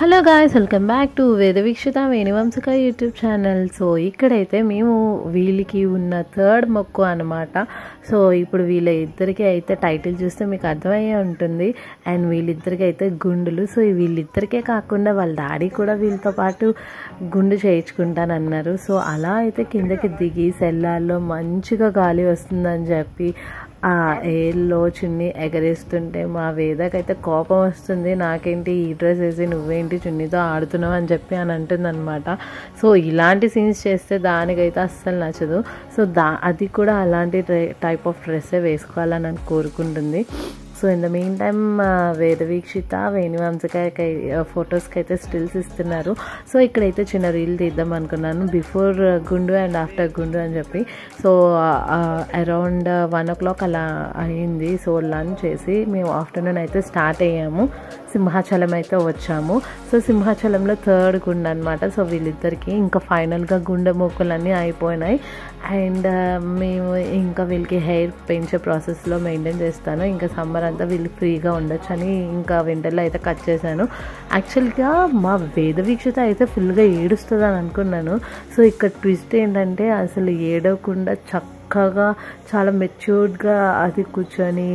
Hello guys, welcome back to Vedavikshita Venuvamshika YouTube channel. So ఇక్కడైతే మేము వీళ్ళకి ఉన్న థర్డ్ మొక్కు అనమాట. సో ఇప్పుడు వీళ్ళ ఇద్దరికి అయితే టైటిల్ చూస్తే మీకు అర్థమయ్యే ఉంటుంది. అండ్ వీళ్ళిద్దరికి అయితే గుండులు. సో వీళ్ళిద్దరికే కాకుండా వాళ్ళ డాడీ కూడా వీళ్ళతో పాటు గుండు చేయించుకుంటానన్నారు. సో అలా అయితే కిందకి దిగి సెల్లార్లో మంచిగా గాలి వస్తుందని చెప్పి ఆ ఎయిర్లో చున్నీ ఎగరేస్తుంటే మా వేదకైతే కోపం వస్తుంది. నాకేంటి ఈ డ్రెస్ వేసి నువ్వేంటి చున్నీతో ఆడుతున్నావు అని చెప్పి అని అంటుంది అనమాట. సో ఇలాంటి సీన్స్ చేస్తే దానికైతే అస్సలు నచ్చదు. సో అది కూడా అలాంటి టైప్ ఆఫ్ డ్రెస్సే వేసుకోవాలని కోరుకుంటుంది. So in the main time Vedavikshita Venuvamshika ఫొటోస్కి అయితే స్టిల్స్ ఇస్తున్నారు. సో ఇక్కడైతే చిన్న రీల్ తీద్దాం అనుకున్నాను, బిఫోర్ గుండు అండ్ ఆఫ్టర్ గుండు అని చెప్పి. సో అరౌండ్ 1 o'clock అలా అయింది. సో లంచ్ చేసి మేము ఆఫ్టర్నూన్ అయితే స్టార్ట్ అయ్యాము. సింహాచలం అయితే వచ్చాము. సో సింహాచలంలో థర్డ్ గుండు అనమాట. సో వీళ్ళిద్దరికి ఇంకా ఫైనల్గా గుండె మొక్కులన్నీ అయిపోయినాయి. అండ్ మేము ఇంకా వీళ్ళకి హెయిర్ పెంచే ప్రాసెస్లో మెయింటైన్ చేస్తాను. ఇంకా సమ్మర్ అంతా వీళ్ళు ఫ్రీగా ఉండొచ్చు అని ఇంకా వింటర్లో అయితే కట్ చేశాను. యాక్చువల్గా మా వేదవీక్షిత అయితే ఫుల్గా ఏడుస్తుంది అని అనుకున్నాను. సో ఇక్కడ ట్విస్ట్ ఏంటంటే అసలు ఏడవకుండా చక్కగా చాలా మెచ్యూర్డ్గా అది కూర్చొని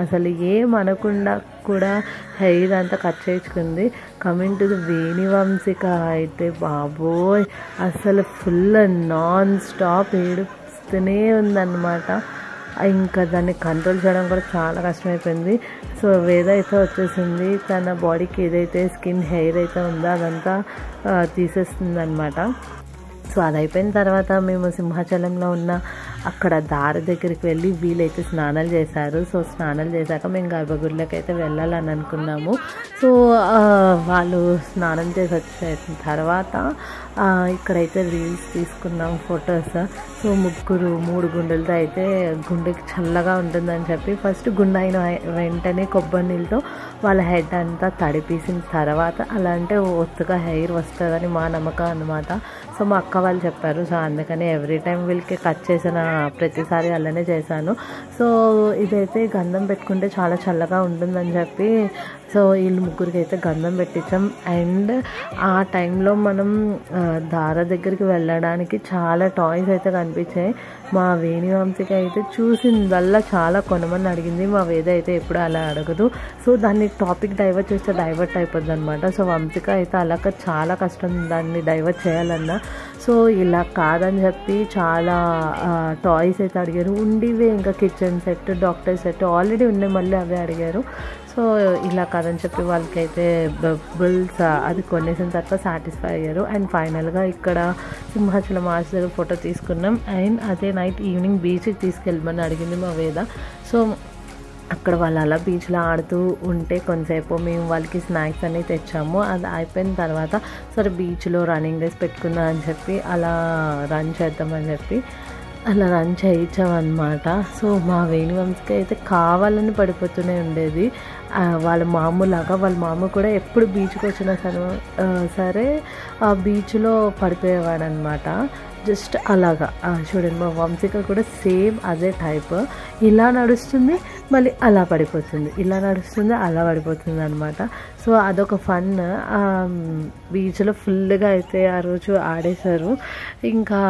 అసలు ఏమనకుండా కూడా హెయిర్ అంతా కట్ చేయించుకుంది. కమింగ్ టు ది వేణువంశిక అయితే బాబోయ్ అసలు ఫుల్ నాన్ స్టాప్ ఏడుస్తూనే ఉందన్నమాట. ఇంకా దాన్ని కంట్రోల్ చేయడం కూడా చాలా కష్టమైపోయింది. సో వేద అయితే వచ్చేసింది, తన బాడీకి ఏదైతే స్కిన్ హెయిర్ అయితే ఉందో అదంతా తీసేస్తుంది అనమాట. సో అది అయిపోయిన తర్వాత మేము సింహాచలంలో ఉన్న అక్కడ దారి దగ్గరికి వెళ్ళి వీళ్ళైతే స్నానాలు చేశారు. సో స్నానాలు చేశాక మేము గర్భగుడిలోకి అయితే వెళ్ళాలని అనుకున్నాము. సో వాళ్ళు స్నానం చేసి వచ్చిన తర్వాత ఇక్కడైతే రీల్స్ తీసుకున్నాం, ఫొటోస్. సో 3 గుండెలతో అయితే గుండెకి చల్లగా ఉంటుందని చెప్పి ఫస్ట్ గుండె అయిన వెంటనే కొబ్బరి నీళ్ళతో వాళ్ళ హెడ్ అంతా తడిపేసిన తర్వాత అలా అంటే ఒత్తుగా హెయిర్ వస్తుందని మా నమ్మకం అన్నమాట. సో మా అక్క వాళ్ళు చెప్పారు. సో అందుకని ఎవ్రీ టైం వీళ్ళకి కట్ చేసిన ప్రతిసారి అలానే చేశాను. సో ఇదైతే గంధం పెట్టుకుంటే చాలా చల్లగా ఉంటుందని చెప్పి సో వీళ్ళు ముగ్గురికి అయితే గంధం పెట్టించాం. అండ్ ఆ టైంలో మనం దార దగ్గరికి వెళ్ళడానికి చాలా టాయ్స్ అయితే కనిపించాయి. మా వేణువంశిక అయితే చూసిందల్లా చాలా కొనమని అడిగింది. మా వేద అయితే ఎప్పుడు అలా అడగదు. సో దాన్ని టాపిక్ డైవర్ట్ చేస్తే డైవర్ట్ అయిపోద్ది అనమాట. సో వంశిక అయితే అలా చాలా కష్టం దాన్ని డైవర్ట్ చేయాలన్నా. సో ఇలా కాదని చెప్పి చాలా టాయ్స్ అయితే అడిగారు. ఉండివే ఇంకా kitchen set, doctor set already ఉన్నాయి, మళ్ళీ అవే అడిగారు. సో ఇలా కాదని చెప్పి వాళ్ళకైతే బబుల్స్ అది కొనేసిన తర్వాత సాటిస్ఫై అయ్యారు. అండ్ ఫైనల్గా ఇక్కడ సింహాచలం ఆర్చ్ దగ్గర ఫోటో తీసుకున్నాం. అండ్ అదే నైట్ ఈవినింగ్ బీచ్కి తీసుకెళ్ళమని అడిగింది మా వేద. సో అక్కడ వాళ్ళు అలా బీచ్లో ఆడుతూ ఉంటే కొంతసేపు మేము వాళ్ళకి స్నాక్స్ అనేవి తెచ్చాము. అది అయిపోయిన తర్వాత సరే బీచ్లో రన్నింగ్ రేస్ పెట్టుకుందాం అని చెప్పి అలా రన్ చేద్దామని చెప్పి అలా రన్ చేయించామన్నమాట. సో మా వేణువంశిక అయితే కావాలని పడిపోతూనే ఉండేది. వాళ్ళ మామూలాగా వాళ్ళ మామ కూడా ఎప్పుడు బీచ్కి వచ్చినా సరే ఆ బీచ్లో పడిపోయేవాడు అనమాట. జస్ట్ అలాగా చూడండి, మా వంశిక కూడా సేమ్ అదే టైప్. ఇలా నడుస్తుంది మళ్ళీ అలా పడిపోతుంది, ఇలా నడుస్తుంది అలా పడిపోతుంది అనమాట. సో అదొక ఫన్. బీచ్లో ఫుల్గా అయితే ఆ రోజు ఆడేశారు. ఇంకా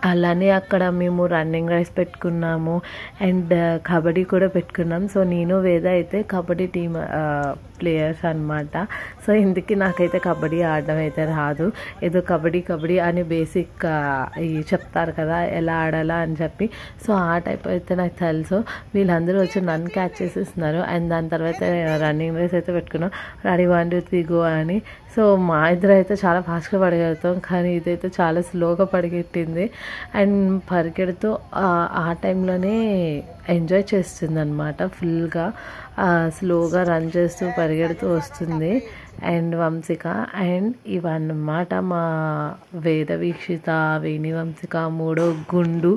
అలానే అక్కడ మేము రన్నింగ్ రేస్ పెట్టుకున్నాము అండ్ కబడ్డీ కూడా పెట్టుకున్నాం. సో నేను వేద అయితే కబడ్డీ టీమ్ ప్లేయర్స్ అనమాట. సో ఇందుకు నాకైతే కబడ్డీ ఆడడం అయితే రాదు. ఏదో కబడ్డీ అని బేసిక్ చెప్తారు కదా ఎలా ఆడాలా అని చెప్పి. సో ఆ టైప్ అయితే నాకు తెలుసు. వీళ్ళందరూ వచ్చి నన్ను క్యాచ్ చేసేస్తున్నారు. అండ్ దాని తర్వాత రన్నింగ్ రేస్ అయితే పెట్టుకున్నాం, రెడీ 1 2 3 గో అని. సో మా ఇద్దరు అయితే చాలా ఫాస్ట్గా పరిగెడతాం, కానీ ఇదైతే చాలా స్లోగా పరిగెట్టింది. అండ్ పరిగెడుతూ ఆ టైంలోనే ఎంజాయ్ చేస్తుంది అనమాట. ఫుల్గా స్లోగా రన్ చేస్తూ పరిగెడుతూ వస్తుంది అండ్ వంశిక. అండ్ ఇవన్నమాట మా వేదవీక్షిత వేణువంశిక 3వ గుండు.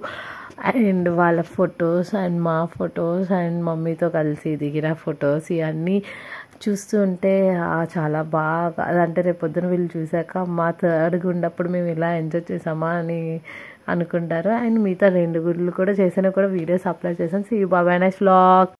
అండ్ వాళ్ళ ఫొటోస్ అండ్ మా ఫొటోస్ అండ్ మమ్మీతో కలిసి దిగిన ఫొటోస్ ఇవన్నీ చూస్తూ ఉంటే చాలా బాగా, అంటే రేపు పొద్దున వీళ్ళు చూసాక మా థర్డ్ గుండప్పుడు మేము ఇలా ఎంజాయ్ చేసామా అని అనుకుంటారు. అండ్ మిగతా 2 గుండ్లు కూడా చేసినా కూడా వీడియోస్ అప్లోడ్ చేసాను. See you, bye bye, next vlog.